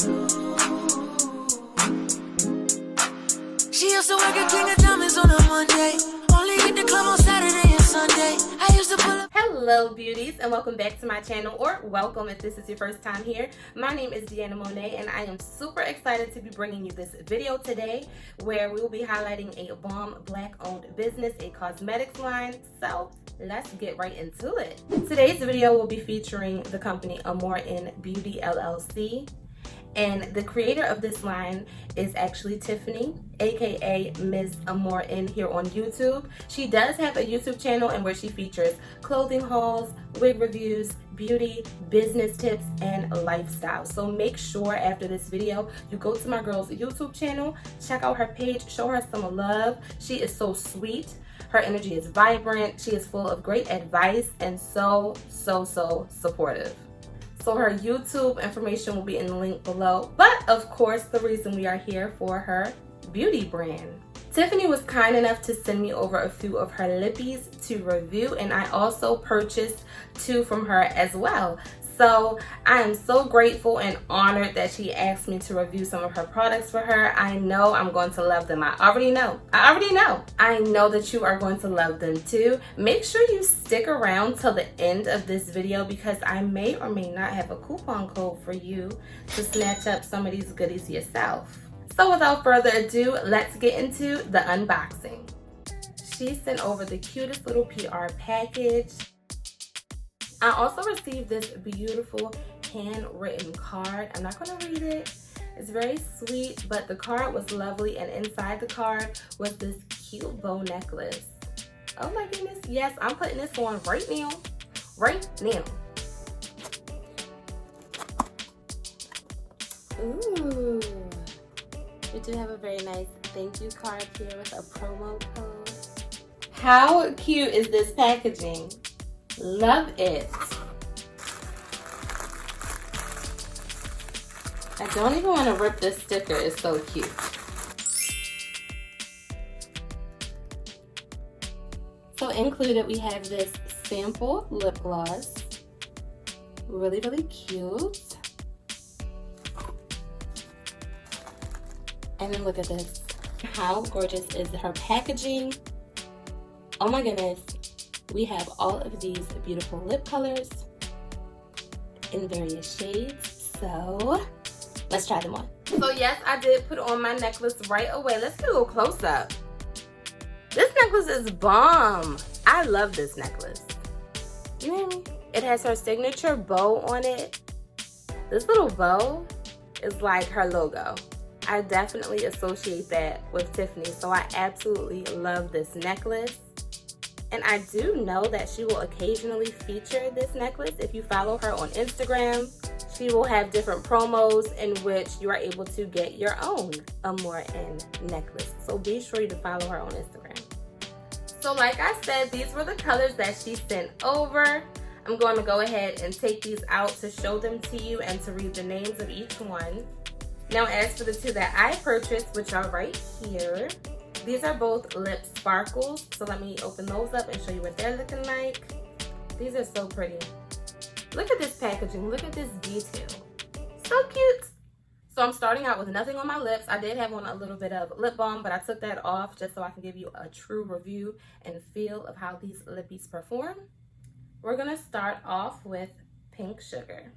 She used to work at King of Diamonds on a Monday. Only hit the club on Saturday and Sunday. I used to pull up. Hello beauties, and welcome back to my channel, or welcome if this is your first time here. My name is Deanna Monet, and I am super excited to be bringing you this video today where we will be highlighting a bomb black owned business, a cosmetics line. So let's get right into it. Today's video will be featuring the company Amoren Beauty LLC. And the creator of this line is actually Tiffany, aka Miss Amoren here on YouTube. She does have a YouTube channel and where she features clothing hauls, wig reviews, beauty, business tips, and lifestyle. So make sure after this video you go to my girl's YouTube channel, check out her page, show her some love. She is so sweet. Her energy is vibrant. She is full of great advice and so supportive. So her YouTube information will be in the link below. But of course, the reason we are here for her beauty brand. Tiffany was kind enough to send me over a few of her lippies to review, and I also purchased 2 from her as well. So I am so grateful and honored that she asked me to review some of her products for her. I know I'm going to love them. I already know. I know that you are going to love them too. Make sure you stick around till the end of this video because I may or may not have a coupon code for you to snatch up some of these goodies yourself. So without further ado, let's get into the unboxing. She sent over the cutest little PR package. I also received this beautiful handwritten card. I'm not going to read it. It's very sweet, but the card was lovely, and inside the card was this cute bow necklace. Oh my goodness, yes, I'm putting this on right now. Right now. Ooh. We do have a very nice thank you card here with a promo code. How cute is this packaging? Love it. I don't even want to rip this sticker. It's so cute. So included we have this sample lip gloss. Really cute. And then look at this. How gorgeous is her packaging? Oh my goodness. We have all of these beautiful lip colors in various shades. So let's try them on. So yes, I did put on my necklace right away. Let's get a little close up. This necklace is bomb. I love this necklace. You know what I mean? It has her signature bow on it. This little bow is like her logo. I definitely associate that with Tiffany. So I absolutely love this necklace. And I do know that she will occasionally feature this necklace. If you follow her on Instagram, she will have different promos in which you are able to get your own Amoren necklace. So be sure to follow her on Instagram. So like I said, these were the colors that she sent over. I'm going to go ahead and take these out to show them to you and to read the names of each one. Now as for the 2 that I purchased, which are right here, these are both lip sparkles, so let me open those up and show you what they're looking like. These are so pretty. Look at this packaging, look at this detail. So cute. So I'm starting out with nothing on my lips. I did have on a little bit of lip balm, but I took that off just so I can give you a true review and feel of how these lippies perform. We're gonna start off with Pink Sugar.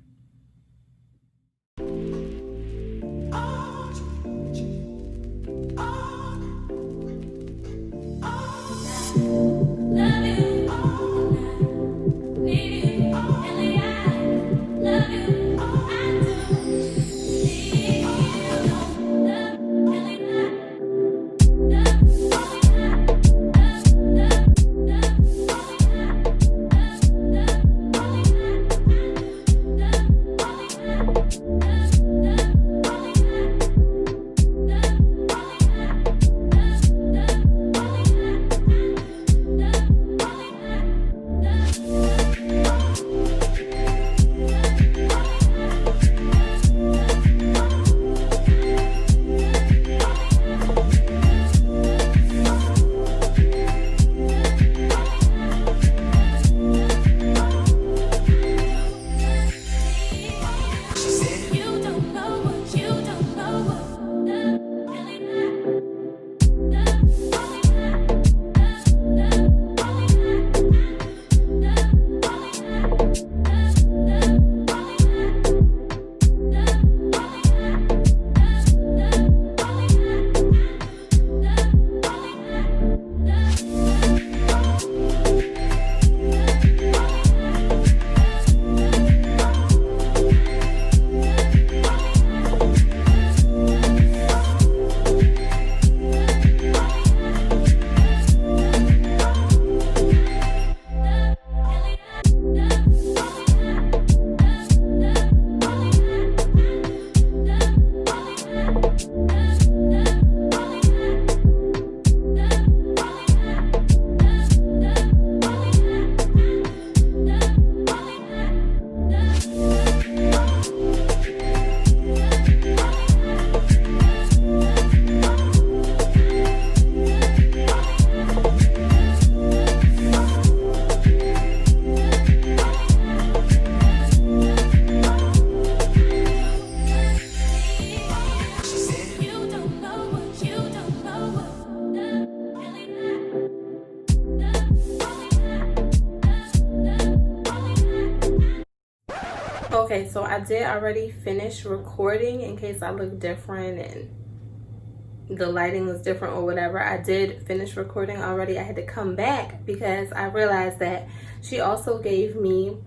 Okay, so I did already finish recording in case I look different and the lighting was different or whatever. I did finish recording already. I had to come back because I realized that she also gave me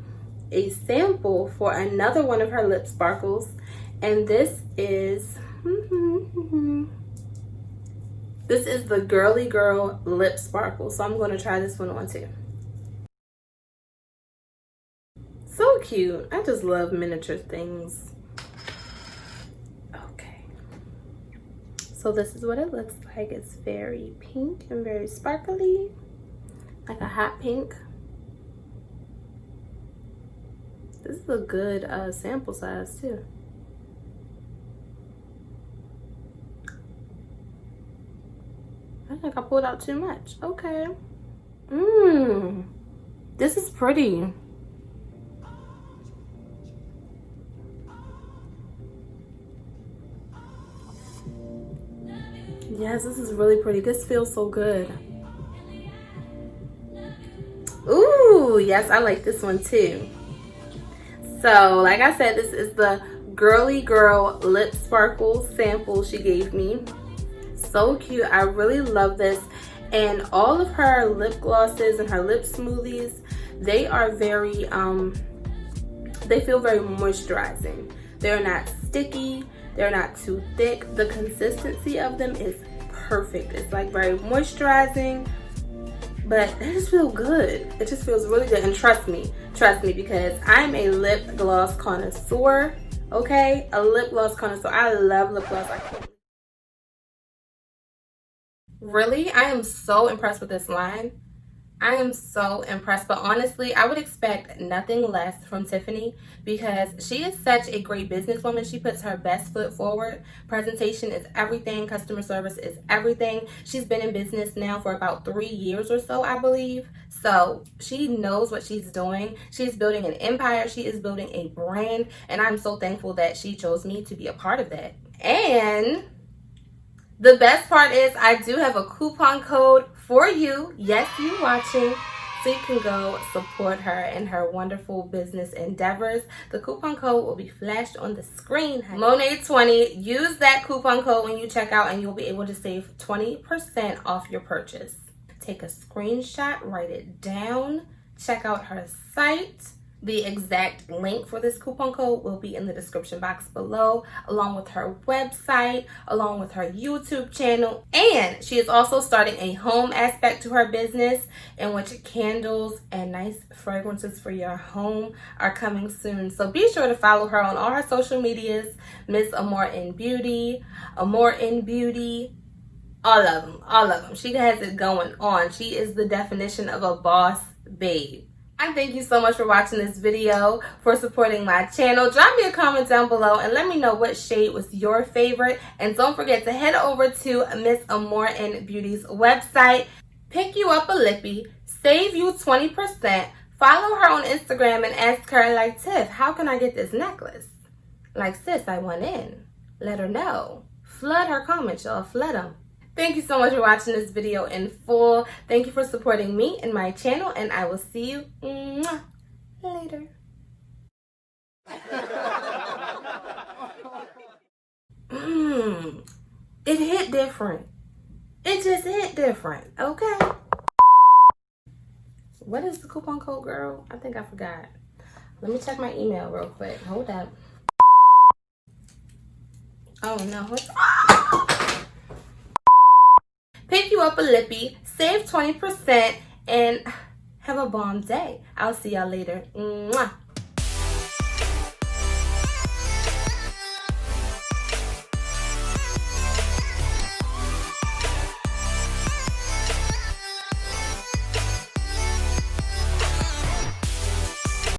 a sample for another one of her lip sparkles, and this is the Girly Girl lip sparkle. So I'm going to try this one on too. So cute. I just love miniature things. Okay, so this is what it looks like. It's very pink and very sparkly, like a hot pink. This is a good sample size too. I think I pulled out too much. Okay. This is pretty. Yes, this is really pretty. This feels so good. Ooh, yes, I like this one too. So, like I said, this is the Girly Girl lip sparkle sample she gave me. So cute. I really love this. And all of her lip glosses and her lip smoothies, they are very, they feel very moisturizing. They're not sticky. They're not too thick. The consistency of them is perfect. It's like very moisturizing, but they just feel good. It just feels really good. And trust me because I'm a lip gloss connoisseur, okay? A lip gloss connoisseur. I love lip gloss. Really, I am so impressed with this line. I am so impressed, but honestly, I would expect nothing less from Tiffany because she is such a great businesswoman. She puts her best foot forward. Presentation is everything. Customer service is everything. She's been in business now for about 3 years or so, I believe. So she knows what she's doing. She's building an empire. She is building a brand, and I'm so thankful that she chose me to be a part of that. And the best part is I do have a coupon code for you. Yes, you watching. So you can go support her in her wonderful business endeavors. The coupon code will be flashed on the screen. Monet20. Use that coupon code when you check out and you'll be able to save 20% off your purchase. Take a screenshot, write it down, check out her site. The exact link for this coupon code will be in the description box below, along with her website, along with her YouTube channel. And she is also starting a home aspect to her business in which candles and nice fragrances for your home are coming soon. So be sure to follow her on all her social medias, Miss Amoren Beauty, Amoren Beauty, all of them. She has it going on. She is the definition of a boss babe. I thank you so much for watching this video, for supporting my channel. Drop me a comment down below and let me know what shade was your favorite. And don't forget to head over to Miss Amoren Beauty's website, pick you up a lippy, save you 20%, follow her on Instagram and ask her, like, Tiff, how can I get this necklace? Like, sis, I want in. Let her know. Flood her comments, y'all. Flood them. Thank you so much for watching this video in full. Thank you for supporting me and my channel, and I will see you later. It hit different. It just hit different, okay? What is the coupon code, girl? I think I forgot. Let me check my email real quick. Hold up. Oh, no. Pick you up a lippy, save 20%, and have a bomb day. I'll see y'all later. Mwah.